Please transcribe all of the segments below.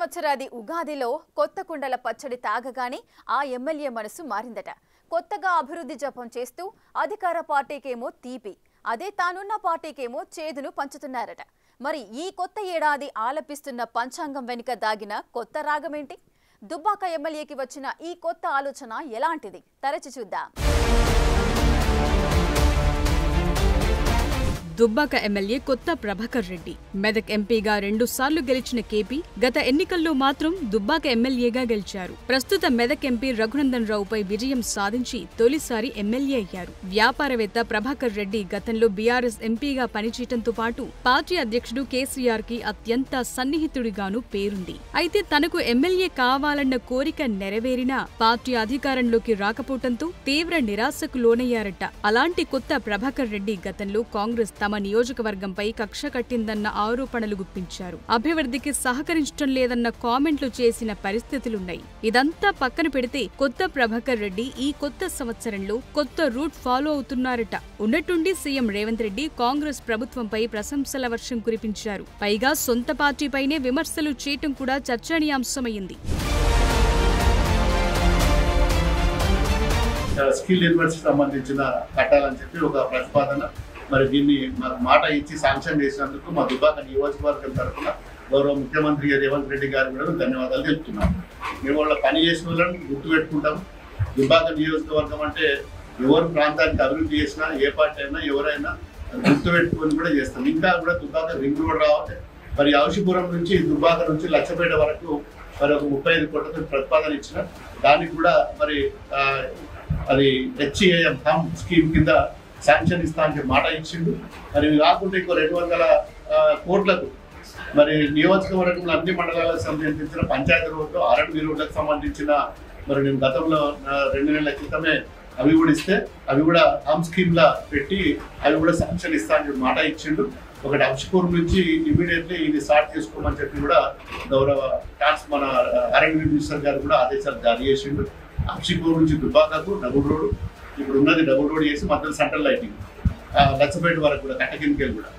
సంవత్సరాది ఉగాదిలో కొత్త కుండల పచ్చడి తాగగానే ఆ ఎమ్మెల్యే మనసు మారిందట. కొత్తగా అభివృద్ధి జపం చేస్తూ అధికార పార్టీకేమో తీపి, అదే తానున్న పార్టీకేమో చేదును పంచుతున్నారట. మరి ఈ కొత్త ఏడాది ఆలపిస్తున్న పంచాంగం వెనుక దాగిన కొత్త రాగమేంటి? దుబ్బాక ఎమ్మెల్యేకి వచ్చిన ఈ కొత్త ఆలోచన ఎలాంటిది? తరచి చూద్దాం. దుబ్బాక ఎమ్మెల్యే కొత్త ప్రభాకర్ రెడ్డి మెదక్ ఎంపీగా 2 సార్లు గెలిచిన కేపీ గత ఎన్నికల్లో మాత్రం దుబ్బాక ఎమ్మెల్యేగా గెలిచారు. ప్రస్తుత మెదక్ ఎంపీ రఘునందన్ రావుపై విజయం సాధించి తొలిసారి ఎమ్మెల్యే అయ్యారు. వ్యాపారవేత్త ప్రభాకర్ రెడ్డి గతంలో బీఆర్ఎస్ ఎంపీగా పనిచేయడంతో పాటు పార్టీ అధ్యక్షుడు కేసీఆర్ కి అత్యంత సన్నిహితుడిగాను పేరుంది. అయితే తనకు ఎమ్మెల్యే కావాలన్న కోరిక నెరవేరినా పార్టీ అధికారంలోకి రాకపోవడంతో తీవ్ర నిరాశకు లోనయ్యారట. అలాంటి కొత్త ప్రభాకర్ రెడ్డి గతంలో కాంగ్రెస్ తమ నియోజకవర్గంపై కక్ష కట్టిందన్న ఆరోపణలు గుప్పించారు. అభివృద్ధికి సహకరించడం లేదన్న కామెంట్లు చేసిన పరిస్థితులున్నాయి. ఇదంతా పక్కన పెడితే కొత్త ప్రభాకర్ రెడ్డి ఈ కొత్త సంవత్సరంలో కొత్త రూట్ ఫాలో అవుతున్నారట. ఉన్నట్టుండి సీఎం రేవంత్ రెడ్డి కాంగ్రెస్ ప్రభుత్వంపై ప్రశంసల వర్షం కురిపించారు. పైగా సొంత పార్టీపైనే విమర్శలు చేయటం కూడా చర్చనీయాంశమైంది. స్కిల్ యూనివర్సిటీ సంబంధించిన కట్టాలని చెప్పి ఒక ప్రతిపాదన, మరి దీన్ని మాట ఇచ్చి శాంక్షన్ చేసినందుకు మా దుబ్బాక నియోజకవర్గం తరఫున గౌరవ ముఖ్యమంత్రి రేవంత్ రెడ్డి గారు కూడా ధన్యవాదాలు తెలుపుతున్నాం. మేము వాళ్ళ పని చేసిన వాళ్ళని గుర్తుపెట్టుకుంటాం. దుబ్బాక నియోజకవర్గం అంటే ఎవరు ప్రాంతానికి అభివృద్ధి చేసినా, ఏ పార్టీ అయినా ఎవరైనా గుర్తుపెట్టుకొని కూడా చేస్తాం. ఇంకా కూడా దుబ్బాక రింగ్ రోడ్ రావాలి. మరి ఔషిపురం నుంచి దుబ్బాక నుంచి లక్షపేట వరకు మరి ఒక 35 కోట్లతో ప్రతిపాదన ఇచ్చిన దానికి కూడా మరి అది హెచ్ఏఎం హమ్ స్కీమ్ కింద శాంక్షన్ ఇస్తా అని మాట ఇచ్చిండు. మరి కాకుండా ఇంకో 200 కోట్లకు మరి నియోజకవర్గంలో అన్ని మండలాలకు సంబంధించిన పంచాయతీ రోడ్లు, ఆర్ఎండ్బి రోడ్లకు సంబంధించిన మరి నేను గతంలో 2 నెలల క్రితమే అవి కూడా ఇస్తే అవి కూడా హమ్ స్కీమ్లా పెట్టి అవి కూడా శాంక్షన్ ఇస్తా అని మాట ఇచ్చిండు. ఒకటి అంశపూర్ నుంచి ఇమీడియట్లీ ఇది స్టార్ట్ చేసుకోమని చెప్పి కూడా గౌరవ మన ఆర్ఎండ్బి మినిస్టర్ గారు కూడా ఆదేశాలు జారీ చేసిండు. అంశపూర్ నుంచి దుబ్బాకకు డబుల్ రోడ్, ఇప్పుడు ఉన్నది డబుల్ రోడ్ చేసి మధ్యలో సెంట్రల్ లైటింగ్ లచ్చపేట వరకు కూడా కట్టకింకెళ్ళి కూడా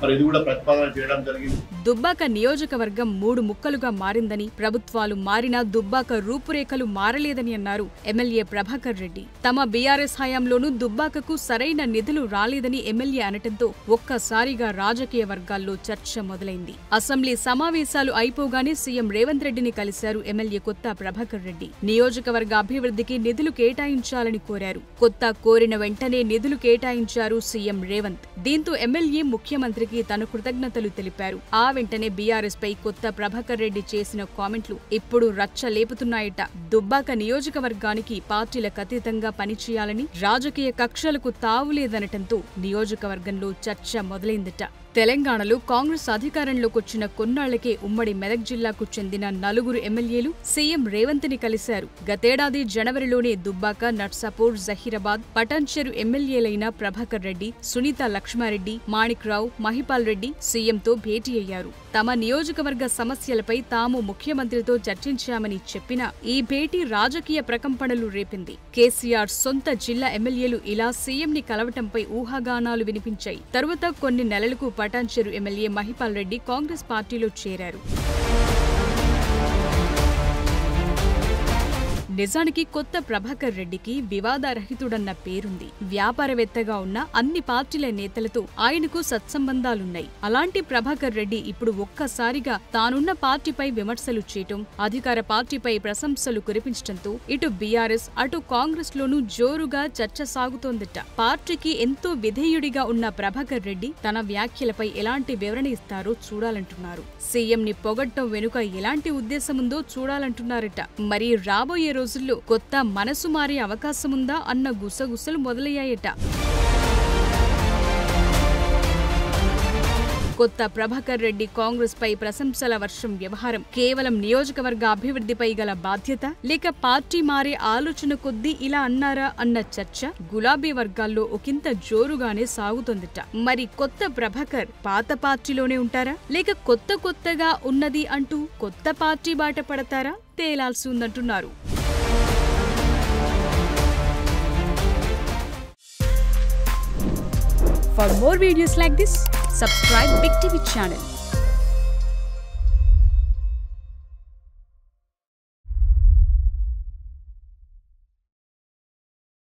మరి ఇది కూడా ప్రతిపాదన చేయడం జరిగింది. దుబ్బాక నియోజకవర్గం 3 ముక్కలుగా మారిందని, ప్రభుత్వాలు మారినా దుబ్బాక రూపురేఖలు మారలేదని అన్నారు ఎమ్మెల్యే ప్రభాకర్ రెడ్డి. తమ బీఆర్ఎస్ హయాంలోనూ దుబ్బాకకు సరైన నిధులు రాలేదని ఎమ్మెల్యే అనటంతో ఒక్కసారిగా రాజకీయ వర్గాల్లో చర్చ మొదలైంది. అసెంబ్లీ సమావేశాలు అయిపోగానే సీఎం రేవంత్ రెడ్డిని కలిశారు ఎమ్మెల్యే కొత్త ప్రభాకర్ రెడ్డి. నియోజకవర్గ అభివృద్ధికి నిధులు కేటాయించాలని కోరారు. కొత్త కోరిన వెంటనే నిధులు కేటాయించారు సీఎం రేవంత్. దీంతో ఎమ్మెల్యే ముఖ్యమంత్రికి తన కృతజ్ఞతలు తెలిపారు. ఆ వెంటనే బీఆర్ఎస్ పై కొత్త ప్రభాకర్ రెడ్డి చేసిన కామెంట్లు ఇప్పుడు రచ్చ లేపుతున్నాయట. దుబ్బాక నియోజకవర్గానికి పార్టీలకు అతీతంగా పనిచేయాలని, రాజకీయ కక్షలకు తావులేదనటంతో నియోజకవర్గంలో చర్చ మొదలైందట. తెలంగాణలో కాంగ్రెస్ అధికారంలోకొచ్చిన కొన్నాళ్లకే ఉమ్మడి మెదక్ జిల్లాకు చెందిన 4 ఎమ్మెల్యేలు సీఎం రేవంత్ ని కలిశారు. గతేడాది జనవరిలోనే దుబ్బాక, నర్సాపూర్, జహీరాబాద్, పటాన్చెరు ఎమ్మెల్యేలైన ప్రభాకర్ రెడ్డి, సునీత లక్ష్మారెడ్డి, మాణిక్ రావు, మహిపాల్ రెడ్డి సీఎంతో భేటీ అయ్యారు. తమ నియోజకవర్గ సమస్యలపై తాము ముఖ్యమంత్రితో చర్చించామని చెప్పినా ఈ భేటీ రాజకీయ ప్రకంపనలు రేపింది. కేసీఆర్ సొంత జిల్లా ఎమ్మెల్యేలు ఇలా సీఎంని కలవటంపై ఊహాగానాలు వినిపించాయి. తరువాత కొన్ని నెలలకు పటాన్చెరు ఎమ్మెల్యే మహిపాల్ రెడ్డి కాంగ్రెస్ పార్టీలో చేరారు. నిజానికి కొత్త ప్రభాకర్ రెడ్డికి వివాదరహితుడన్న పేరుంది. వ్యాపారవేత్తగా ఉన్న అన్ని పార్టీల నేతలతో ఆయనకు సత్సంబంధాలున్నాయి. అలాంటి ప్రభాకర్ రెడ్డి ఇప్పుడు ఒక్కసారిగా తానున్న పార్టీపై విమర్శలు చేయటం, అధికార పార్టీపై ప్రశంసలు కురిపించడంతో ఇటు బీఆర్ఎస్ అటు కాంగ్రెస్ లోనూ జోరుగా చర్చ సాగుతోందట. పార్టీకి ఎంతో విధేయుడిగా ఉన్న ప్రభాకర్ రెడ్డి తన వ్యాఖ్యలపై ఎలాంటి వివరణ ఇస్తారో చూడాలంటున్నారు. సీఎంని పొగడ్డం వెనుక ఎలాంటి ఉద్దేశముందో చూడాలంటున్నారట. మరి రాబోయే రోజుల్లో కొత్త మనసు మారే అవకాశముందా అన్న గుసగుసలు మొదలయ్యాయట. కొత్త ప్రభాకర్ రెడ్డి కాంగ్రెస్ పై ప్రశంసల వర్షం వ్యవహారం కేవలం నియోజకవర్గ అభివృద్ధిపై గల బాధ్యత, లేక పార్టీ మారే ఆలోచన కొద్దీ ఇలా అన్నారా అన్న చర్చ గులాబీ వర్గాల్లో ఒకంత జోరుగానే సాగుతోందట. మరి కొత్త ప్రభాకర్ పాత పార్టీలోనే ఉంటారా, లేక కొత్తగా ఉన్నది అంటూ కొత్త పార్టీ బాట పడతారా తేలాల్సి ఉందంటున్నారు. For more videos like this, subscribe Big TV channel.